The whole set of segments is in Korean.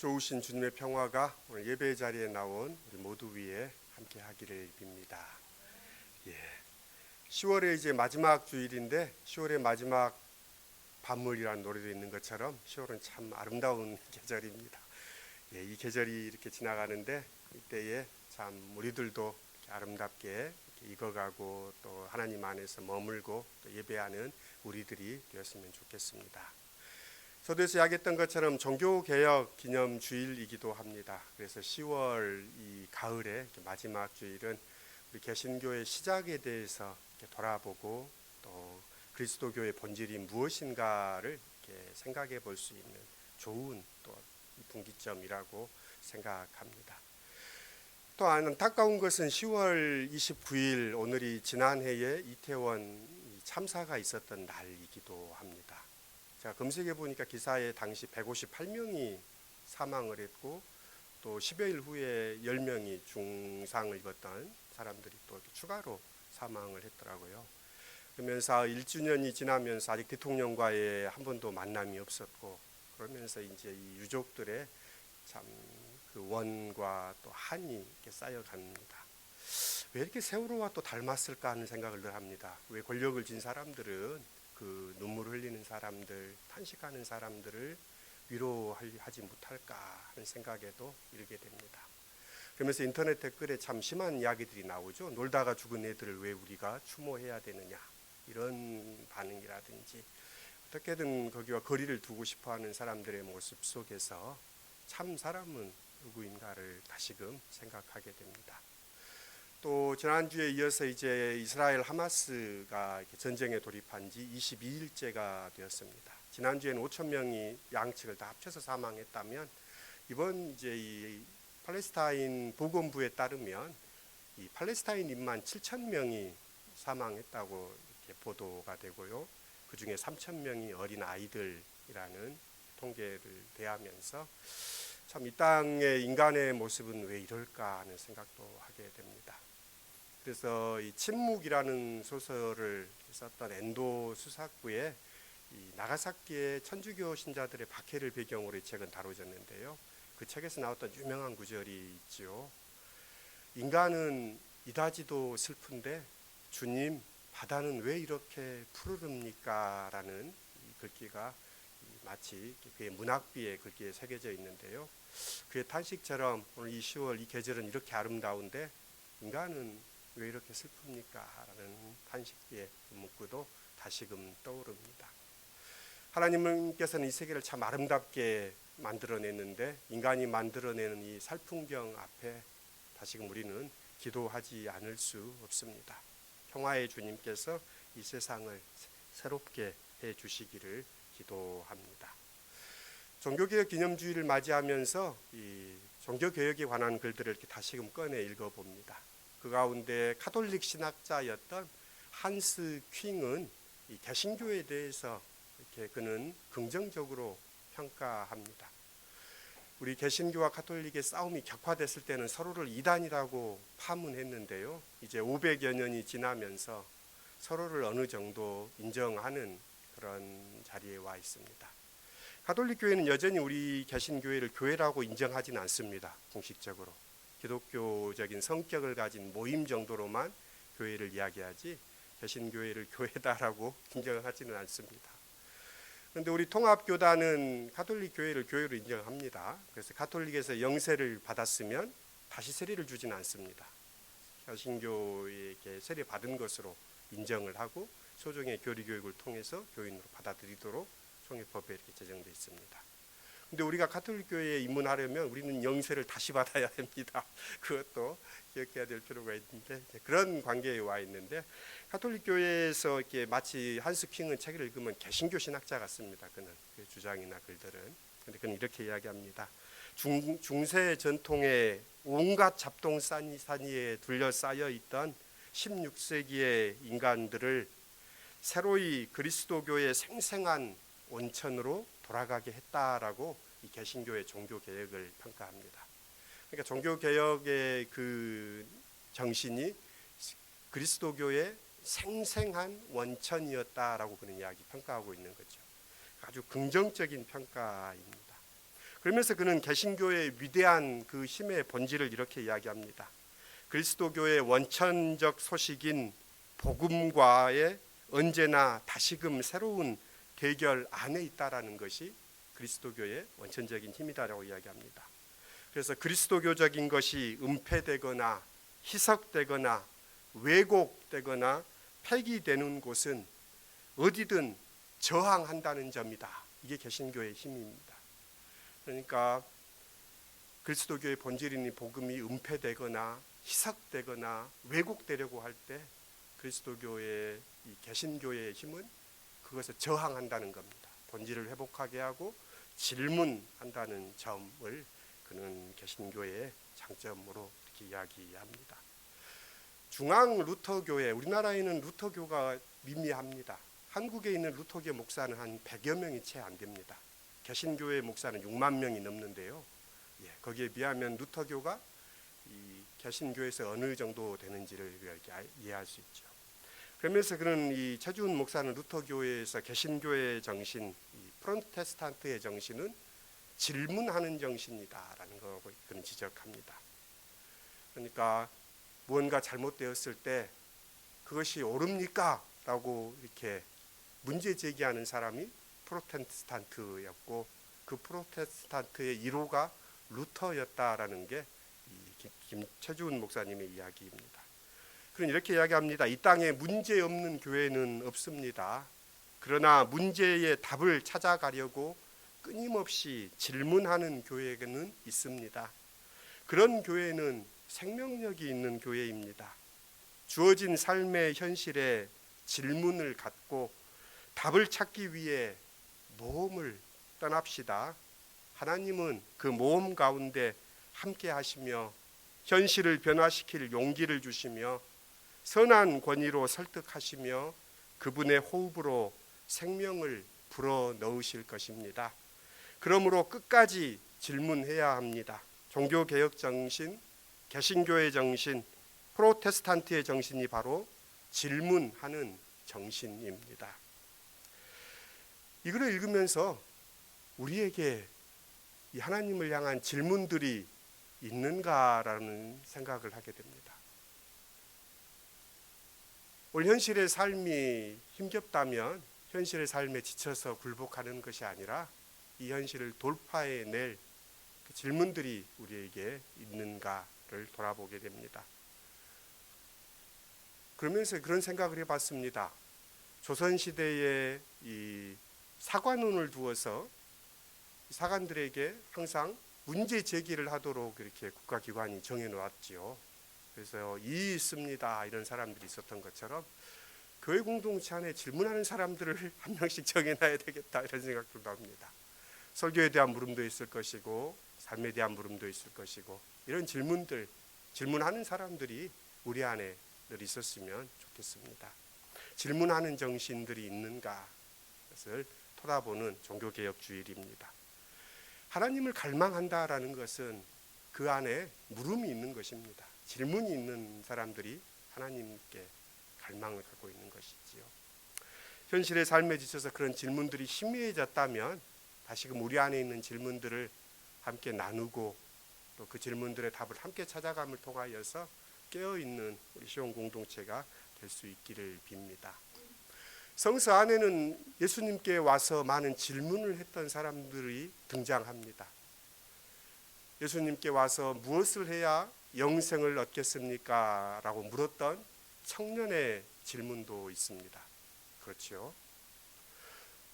좋으신 주님의 평화가 오늘 예배 자리에 나온 우리 모두 위에 함께 하기를 빕니다. 10월의 이제 마지막 주일인데 10월의 마지막 밤물이라는 노래도 있는 것처럼 10월은 참 아름다운 계절입니다. 이 계절이 이렇게 지나가는데 이때에 참 우리들도 이렇게 아름답게 이렇게 익어가고 또 하나님 안에서 머물고 또 예배하는 우리들이 되었으면 좋겠습니다. 서두에서 이야기했던 것처럼 종교개혁 기념주일이기도 합니다. 그래서 10월 이 가을의 마지막 주일은 우리 개신교의 시작에 대해서 이렇게 돌아보고 또 그리스도교의 본질이 무엇인가를 이렇게 생각해 볼 수 있는 좋은 또 분기점이라고 생각합니다. 또 안타까운 것은 10월 29일 오늘이 지난해에 이태원 참사가 있었던 날이기도 합니다. 제가 검색해 보니까 기사에 당시 158명이 사망을 했고 또 10여일 후에 10명이 중상을 입었던 사람들이 또 추가로 사망을 했더라고요. 그러면서 1주년이 지나면서 아직 대통령과의 한 번도 만남이 없었고 그러면서 이제 이 유족들의 참 그 원과 또 한이 이렇게 쌓여갑니다. 왜 이렇게 세월호와 또 닮았을까 하는 생각을 늘 합니다. 왜 권력을 쥔 사람들은 그 눈물 흘리는 사람들, 탄식하는 사람들을 위로하지 못할까 하는 생각에도 이르게 됩니다. 그러면서 인터넷 댓글에 참 심한 이야기들이 나오죠. 놀다가 죽은 애들을 왜 우리가 추모해야 되느냐 이런 반응이라든지 어떻게든 거기와 거리를 두고 싶어하는 사람들의 모습 속에서 참 사람은 누구인가를 다시금 생각하게 됩니다. 또 지난주에 이어서 이제 이스라엘 하마스가 전쟁에 돌입한 지 22일째가 되었습니다. 지난주에는 5천 명이 양측을 다 합쳐서 사망했다면 이번 이제 이 팔레스타인 보건부에 따르면 이 팔레스타인인만 7천 명이 사망했다고 이렇게 보도가 되고요. 그 중에 3천 명이 어린 아이들이라는 통계를 대하면서 참 이 땅의 인간의 모습은 왜 이럴까 하는 생각도 하게 됩니다. 그래서 이 침묵이라는 소설을 썼던 엔도 수사구의 이 나가사키의 천주교 신자들의 박해를 배경으로 이 책은 다뤄졌는데요. 그 책에서 나왔던 유명한 구절이 있죠. 인간은 이다지도 슬픈데 주님 바다는 왜 이렇게 푸르릅니까? 라는 이 글귀가 마치 그의 문학비에 글귀에 새겨져 있는데요. 그의 탄식처럼 오늘 이 10월 이 계절은 이렇게 아름다운데 인간은 왜 이렇게 슬픕니까? 라는 탄식의 문구도 다시금 떠오릅니다. 하나님께서는 이 세계를 참 아름답게 만들어냈는데 인간이 만들어내는 이 살풍경 앞에 다시금 우리는 기도하지 않을 수 없습니다. 평화의 주님께서 이 세상을 새롭게 해주시기를 기도합니다. 종교개혁 기념주의를 맞이하면서 이 종교개혁에 관한 글들을 이렇게 다시금 꺼내 읽어봅니다. 그 가운데 카톨릭 신학자였던 한스 퀸은 이 개신교에 대해서 이렇게 그는 긍정적으로 평가합니다. 우리 개신교와 카톨릭의 싸움이 격화됐을 때는 서로를 이단이라고 파문했는데요. 이제 500여 년이 지나면서 서로를 어느 정도 인정하는 그런 자리에 와 있습니다. 가톨릭 교회는 여전히 우리 개신교회를 교회라고 인정하지는 않습니다. 공식적으로. 기독교적인 성격을 가진 모임 정도로만 교회를 이야기하지 개신교회를 교회다라고 인정하지는 않습니다. 그런데 우리 통합교단은 가톨릭 교회를 교회로 인정합니다. 그래서 가톨릭에서 영세를 받았으면 다시 세례를 주지는 않습니다. 개신교에게 세례 받은 것으로 인정을 하고 소정의 교리교육을 통해서 교인으로 받아들이도록 총회법에 이렇게 제정되어 있습니다. 근데 우리가 가톨릭 교회에 입문하려면 우리는 영세를 다시 받아야 됩니다. 그것도 기억해야 될 필요가 있는데 그런 관계에 와 있는데 가톨릭 교회에서 이렇게 마치 한스 킹은 책을 읽으면 개신교 신학자 같습니다. 그는 그 주장이나 글들은. 근데 그는 이렇게 이야기합니다. 중세 전통의 온갖 잡동사니에 둘러싸여 있던 16세기의 인간들을 새로이 그리스도교의 생생한 원천으로 돌아가게 했다라고 이 개신교의 종교개혁을 평가합니다. 그러니까 종교개혁의 그 정신이 그리스도교의 생생한 원천이었다라고 그런 이야기 평가하고 있는 거죠. 아주 긍정적인 평가입니다. 그러면서 그는 개신교의 위대한 그 힘의 본질을 이렇게 이야기합니다. 그리스도교의 원천적 소식인 복음과의 언제나 다시금 새로운 대결 안에 있다라는 것이 그리스도교의 원천적인 힘이다라고 이야기합니다. 그래서 그리스도교적인 것이 은폐되거나 희석되거나 왜곡되거나 폐기되는 곳은 어디든 저항한다는 점이다. 이게 개신교의 힘입니다. 그러니까 그리스도교의 본질인 이 복음이 은폐되거나 희석되거나 왜곡되려고 할 때 그리스도교의 이 개신교의 힘은 그것을 저항한다는 겁니다. 본질을 회복하게 하고 질문한다는 점을 그는 개신교의 장점으로 이렇게 이야기합니다. 중앙 루터교회, 우리나라에는 루터교가 미미합니다. 한국에 있는 루터교 목사는 한 100여 명이 채 안 됩니다. 개신교회 목사는 6만 명이 넘는데요. 거기에 비하면 루터교가 이 개신교에서 어느 정도 되는지를 이렇게 이해할 수 있죠. 그러면서 그는 이 최주훈 목사는 루터교회에서 개신교의 정신, 이 프로테스탄트의 정신은 질문하는 정신이다라는 걸 그는 지적합니다. 그러니까 무언가 잘못되었을 때 그것이 옳습니까? 라고 이렇게 문제 제기하는 사람이 프로테스탄트였고 그 프로테스탄트의 1호가 루터였다라는 게 최주훈 목사님의 이야기입니다. 그는 이렇게 이야기합니다. 이 땅에 문제 없는 교회는 없습니다. 그러나 문제의 답을 찾아가려고 끊임없이 질문하는 교회는 있습니다. 그런 교회는 생명력이 있는 교회입니다. 주어진 삶의 현실에 질문을 갖고 답을 찾기 위해 모험을 떠납시다. 하나님은 그 모험 가운데 함께 하시며 현실을 변화시킬 용기를 주시며 선한 권위로 설득하시며 그분의 호흡으로 생명을 불어넣으실 것입니다. 그러므로 끝까지 질문해야 합니다. 종교개혁 정신, 개신교의 정신, 프로테스탄트의 정신이 바로 질문하는 정신입니다. 이걸 읽으면서 우리에게 이 하나님을 향한 질문들이 있는가라는 생각을 하게 됩니다. 우리 현실의 삶이 힘겹다면 현실의 삶에 지쳐서 굴복하는 것이 아니라 이 현실을 돌파해낼 그 질문들이 우리에게 있는가를 돌아보게 됩니다. 그러면서 그런 생각을 해봤습니다. 조선시대에 이 사관원을 두어서 사관들에게 항상 문제 제기를 하도록 이렇게 국가기관이 정해놓았지요. 그래서 이 있습니다 이런 사람들이 있었던 것처럼 교회 공동체 안에 질문하는 사람들을 한 명씩 정해놔야 되겠다 이런 생각도 합니다. 설교에 대한 물음도 있을 것이고 삶에 대한 물음도 있을 것이고 이런 질문하는 사람들이 우리 안에 늘 있었으면 좋겠습니다. 질문하는 정신들이 있는가 것을 돌아보는 종교개혁주일입니다. 하나님을 갈망한다라는 것은 그 안에 물음이 있는 것입니다. 질문이 있는 사람들이 하나님께 갈망을 갖고 있는 것이지요. 현실의 삶에 지쳐서 그런 질문들이 희미해졌다면 다시금 우리 안에 있는 질문들을 함께 나누고 또 그 질문들의 답을 함께 찾아감을 통하여서 깨어있는 우리 시온 공동체가 될 수 있기를 빕니다. 성서 안에는 예수님께 와서 많은 질문을 했던 사람들이 등장합니다. 예수님께 와서 무엇을 해야 영생을 얻겠습니까? 라고 물었던 청년의 질문도 있습니다. 그렇죠.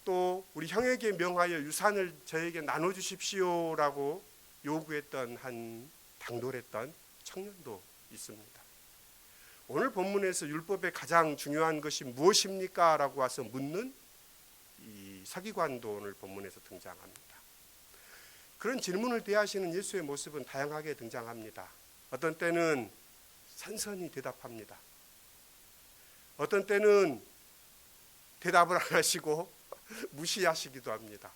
또 우리 형에게 명하여 유산을 저에게 나눠주십시오 라고 요구했던 한 당돌했던 청년도 있습니다. 오늘 본문에서 율법의 가장 중요한 것이 무엇입니까? 라고 와서 묻는 이 서기관도 오늘 본문에서 등장합니다. 그런 질문을 대하시는 예수의 모습은 다양하게 등장합니다. 어떤 때는 선선히 대답합니다. 어떤 때는 대답을 안 하시고 무시하시기도 합니다.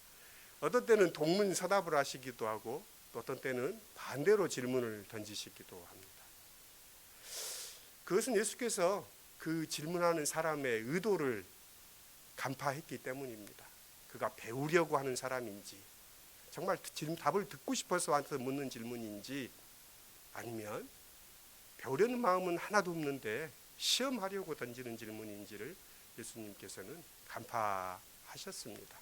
어떤 때는 동문서답을 하시기도 하고 또 어떤 때는 반대로 질문을 던지시기도 합니다. 그것은 예수께서 그 질문하는 사람의 의도를 간파했기 때문입니다. 그가 배우려고 하는 사람인지 정말 답을 듣고 싶어서 와서 묻는 질문인지, 아니면 배우려는 마음은 하나도 없는데 시험하려고 던지는 질문인지를 예수님께서는 간파하셨습니다.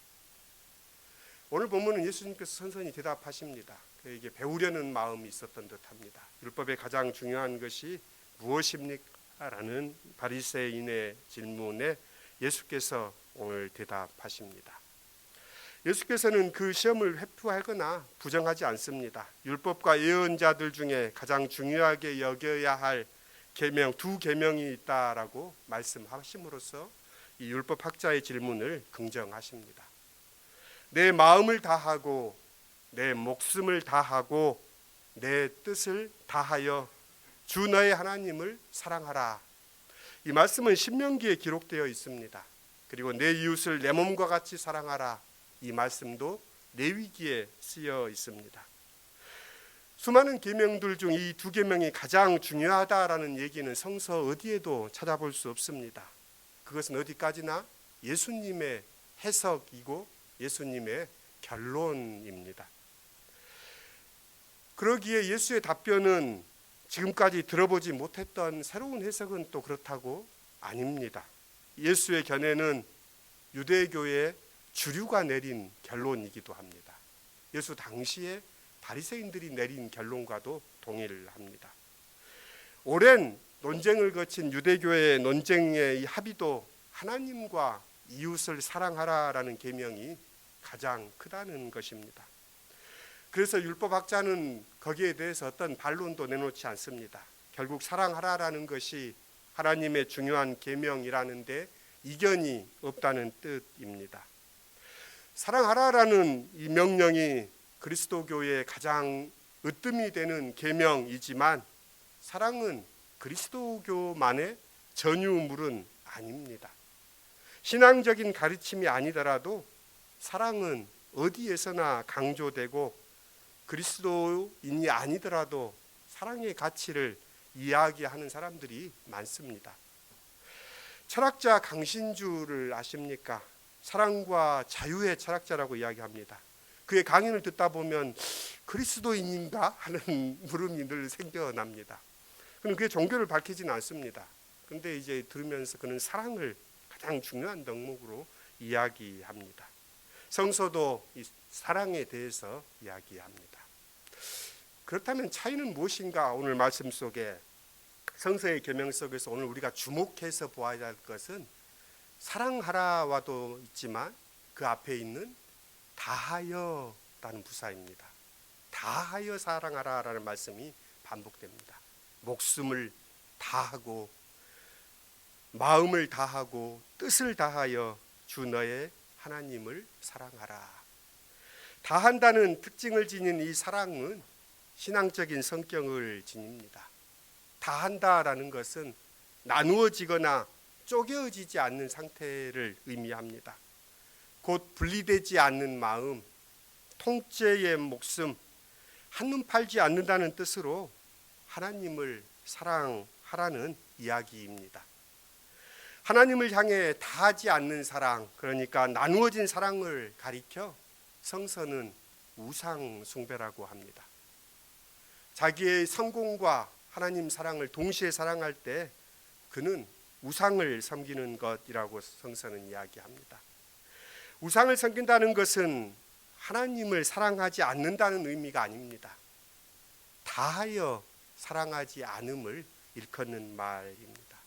오늘 본문은 예수님께서 선선히 대답하십니다. 그에게 배우려는 마음이 있었던 듯합니다. 율법의 가장 중요한 것이 무엇입니까? 라는 바리새인의 질문에 예수께서 오늘 대답하십니다. 예수께서는 그 시험을 회피하거나 부정하지 않습니다. 율법과 예언자들 중에 가장 중요하게 여겨야 할 계명, 두 계명이 있다라고 말씀하심으로써 이 율법학자의 질문을 긍정하십니다. 내 마음을 다하고 내 목숨을 다하고 내 뜻을 다하여 주 너의 하나님을 사랑하라. 이 말씀은 신명기에 기록되어 있습니다. 그리고 내 이웃을 내 몸과 같이 사랑하라. 이 말씀도 레위기에 쓰여 있습니다. 수많은 계명들 중 이 두 계명이 가장 중요하다라는 얘기는 성서 어디에도 찾아볼 수 없습니다. 그것은 어디까지나 예수님의 해석이고 예수님의 결론입니다. 그러기에 예수의 답변은 지금까지 들어보지 못했던 새로운 해석은 또 그렇다고 아닙니다. 예수의 견해는 유대교의 주류가 내린 결론이기도 합니다. 예수 당시에 바리새인들이 내린 결론과도 동일합니다. 오랜 논쟁을 거친 유대교의 논쟁의 이 합의도 하나님과 이웃을 사랑하라라는 계명이 가장 크다는 것입니다. 그래서 율법학자는 거기에 대해서 어떤 반론도 내놓지 않습니다. 결국 사랑하라라는 것이 하나님의 중요한 계명이라는데 이견이 없다는 뜻입니다. 사랑하라라는 이 명령이 그리스도교의 가장 으뜸이 되는 계명이지만 사랑은 그리스도교만의 전유물은 아닙니다. 신앙적인 가르침이 아니더라도 사랑은 어디에서나 강조되고 그리스도인이 아니더라도 사랑의 가치를 이야기하는 사람들이 많습니다. 철학자 강신주를 아십니까? 사랑과 자유의 철학자라고 이야기합니다. 그의 강연을 듣다 보면 그리스도인인가 하는 물음이 늘 생겨납니다. 그는 그의 종교를 밝히지는 않습니다. 그런데 이제 들으면서 그는 사랑을 가장 중요한 덕목으로 이야기합니다. 성서도 이 사랑에 대해서 이야기합니다. 그렇다면 차이는 무엇인가? 오늘 말씀 속에 성서의 계명 속에서 오늘 우리가 주목해서 보아야 할 것은 사랑하라와도 있지만 그 앞에 있는 다하여라는 부사입니다. 다하여 사랑하라라는 말씀이 반복됩니다. 목숨을 다하고 마음을 다하고 뜻을 다하여 주 너의 하나님을 사랑하라. 다한다는 특징을 지닌 이 사랑은 신앙적인 성격을 지닙니다. 다한다라는 것은 나누어지거나 쪼개어지지 않는 상태를 의미합니다. 곧 분리되지 않는 마음, 통째의 목숨, 한눈 팔지 않는다는 뜻으로 하나님을 사랑하라는 이야기입니다. 하나님을 향해 다하지 않는 사랑, 그러니까 나누어진 사랑을 가리켜 성서는 우상 숭배라고 합니다. 자기의 성공과 하나님 사랑을 동시에 사랑할 때 그는 우상을 섬기는 것이라고 성서는 이야기합니다. 우상을 섬긴다는 것은 하나님을 사랑하지 않는다는 의미가 아닙니다. 다하여 사랑하지 않음을 일컫는 말입니다.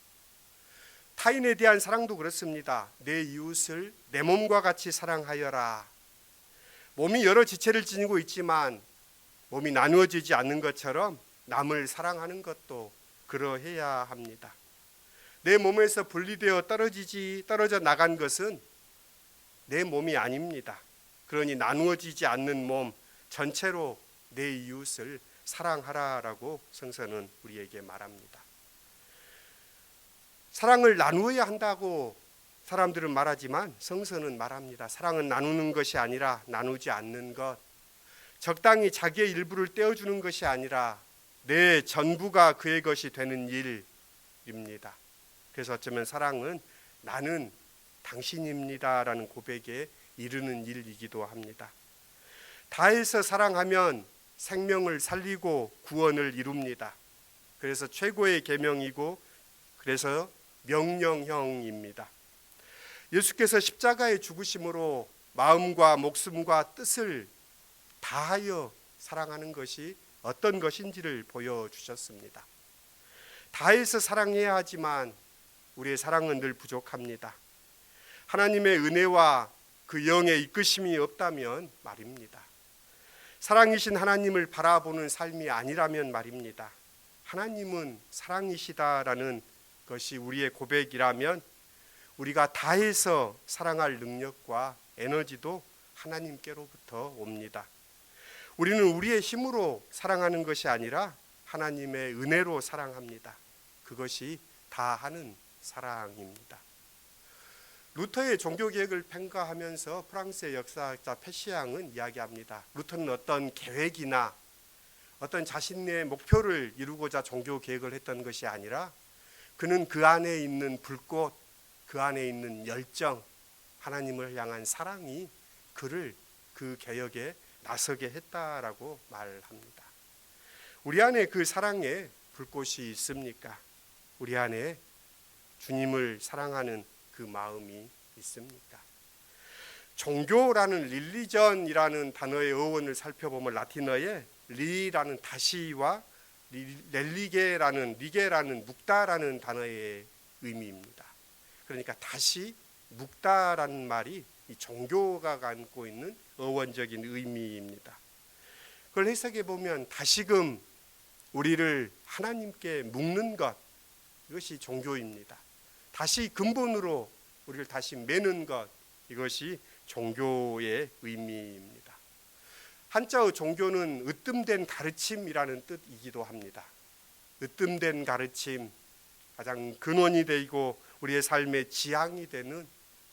타인에 대한 사랑도 그렇습니다. 내 이웃을 내 몸과 같이 사랑하여라. 몸이 여러 지체를 지니고 있지만 몸이 나누어지지 않는 것처럼 남을 사랑하는 것도 그러해야 합니다. 내 몸에서 분리되어 떨어져 나간 것은 내 몸이 아닙니다. 그러니 나누어지지 않는 몸 전체로 내 이웃을 사랑하라라고 성서는 우리에게 말합니다. 사랑을 나누어야 한다고 사람들은 말하지만 성서는 말합니다. 사랑은 나누는 것이 아니라 나누지 않는 것, 적당히 자기의 일부를 떼어주는 것이 아니라 내 전부가 그의 것이 되는 일입니다. 그래서 어쩌면 사랑은 나는 당신입니다라는 고백에 이르는 일이기도 합니다. 다해서 사랑하면 생명을 살리고 구원을 이룹니다. 그래서 최고의 계명이고 그래서 명령형입니다. 예수께서 십자가의 죽으심으로 마음과 목숨과 뜻을 다하여 사랑하는 것이 어떤 것인지를 보여주셨습니다. 다해서 사랑해야 하지만 우리의 사랑은 늘 부족합니다. 하나님의 은혜와 그 영의 이끄심이 없다면 말입니다. 사랑이신 하나님을 바라보는 삶이 아니라면 말입니다. 하나님은 사랑이시다라는 것이 우리의 고백이라면 우리가 다해서 사랑할 능력과 에너지도 하나님께로부터 옵니다. 우리는 우리의 힘으로 사랑하는 것이 아니라 하나님의 은혜로 사랑합니다. 그것이 다하는 사랑입니다. 루터의 종교개혁을 평가하면서 프랑스의 역사학자 페시앙은 이야기합니다. 루터는 어떤 계획이나 어떤 자신의 목표를 이루고자 종교개혁을 했던 것이 아니라 그는 그 안에 있는 불꽃, 그 안에 있는 열정, 하나님을 향한 사랑이 그를 그 개혁에 나서게 했다라고 말합니다. 우리 안에 그 사랑에 불꽃이 있습니까? 우리 안에 주님을 사랑하는 그 마음이 있습니까? 종교라는 릴리전이라는 단어의 어원을 살펴보면 라틴어에 리라는 다시와 렐리게라는 리게라는 묵다라는 단어의 의미입니다. 그러니까 다시 묵다라는 말이 이 종교가 갖고 있는 어원적인 의미입니다. 그걸 해석해 보면 다시금 우리를 하나님께 묶는 것, 이것이 종교입니다. 다시 근본으로 우리를 다시 매는 것, 이것이 종교의 의미입니다. 한자의 종교는 으뜸된 가르침이라는 뜻이기도 합니다. 으뜸된 가르침, 가장 근원이 되고 우리의 삶의 지향이 되는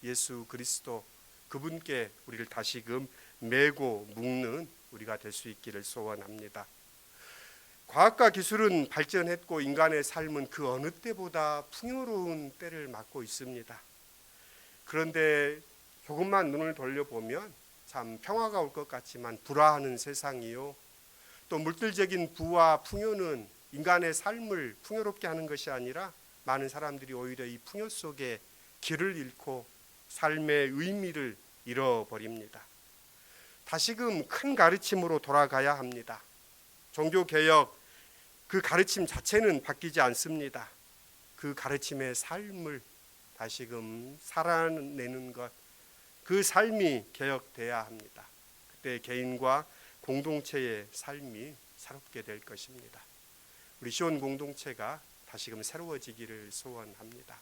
예수 그리스도, 그분께 우리를 다시금 매고 묶는 우리가 될 수 있기를 소원합니다. 과학과 기술은 발전했고 인간의 삶은 그 어느 때보다 풍요로운 때를 맞고 있습니다. 그런데 조금만 눈을 돌려보면 참 평화가 올 것 같지만 불화하는 세상이요, 또 물질적인 부와 풍요는 인간의 삶을 풍요롭게 하는 것이 아니라 많은 사람들이 오히려 이 풍요 속에 길을 잃고 삶의 의미를 잃어버립니다. 다시금 큰 가르침으로 돌아가야 합니다. 종교개혁, 그 가르침 자체는 바뀌지 않습니다. 그 가르침의 삶을 다시금 살아내는 것, 그 삶이 개혁돼야 합니다. 그때 개인과 공동체의 삶이 새롭게 될 것입니다. 우리 시온 공동체가 다시금 새로워지기를 소원합니다.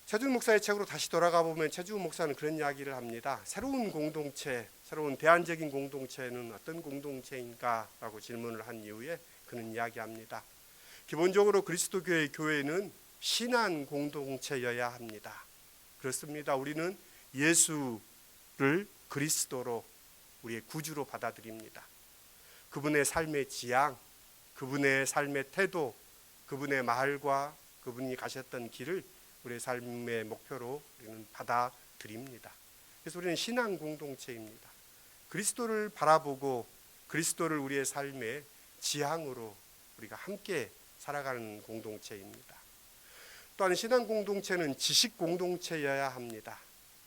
최준 목사의 책으로 다시 돌아가 보면 최준 목사는 그런 이야기를 합니다. 새로운 공동체, 새로운 대안적인 공동체는 어떤 공동체인가라고 질문을 한 이후에 그는 이야기합니다. 기본적으로 그리스도교의 교회는 신한 공동체여야 합니다. 그렇습니다. 우리는 예수를 그리스도로 우리의 구주로 받아들입니다. 그분의 삶의 지향, 그분의 삶의 태도, 그분의 말과 그분이 가셨던 길을 우리의 삶의 목표로 우리는 받아들입니다. 그래서 우리는 신앙 공동체입니다. 그리스도를 바라보고 그리스도를 우리의 삶의 지향으로 우리가 함께 살아가는 공동체입니다. 또한 신앙 공동체는 지식 공동체여야 합니다.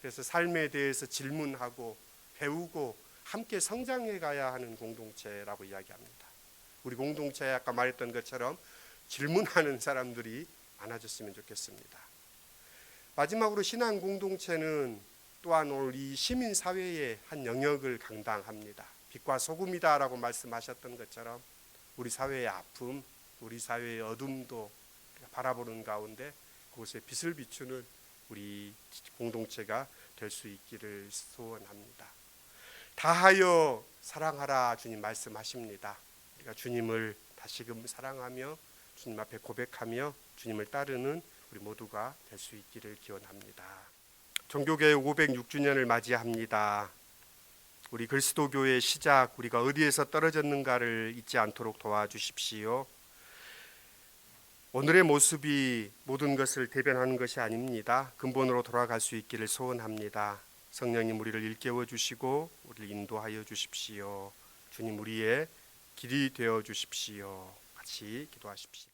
그래서 삶에 대해서 질문하고 배우고 함께 성장해 가야 하는 공동체라고 이야기합니다. 우리 공동체에 아까 말했던 것처럼 질문하는 사람들이 많아졌으면 좋겠습니다. 마지막으로 신앙 공동체는 또한 오늘 이 시민사회의 한 영역을 감당합니다. 빛과 소금이다라고 말씀하셨던 것처럼 우리 사회의 아픔, 우리 사회의 어둠도 바라보는 가운데 그곳에 빛을 비추는 우리 공동체가 될 수 있기를 소원합니다. 다하여 사랑하라 주님 말씀하십니다. 우리가 주님을 다시금 사랑하며 주님 앞에 고백하며 주님을 따르는 우리 모두가 될 수 있기를 기원합니다. 종교개혁 506주년을 맞이합니다. 우리 그리스도교의 시작, 우리가 어디에서 떨어졌는가를 잊지 않도록 도와주십시오. 오늘의 모습이 모든 것을 대변하는 것이 아닙니다. 근본으로 돌아갈 수 있기를 소원합니다. 성령님 우리를 일깨워 주시고 우리를 것을 인도하여 주십시오. 주님 우리의 길이 되어 주십시오. 같이 기도하십시오.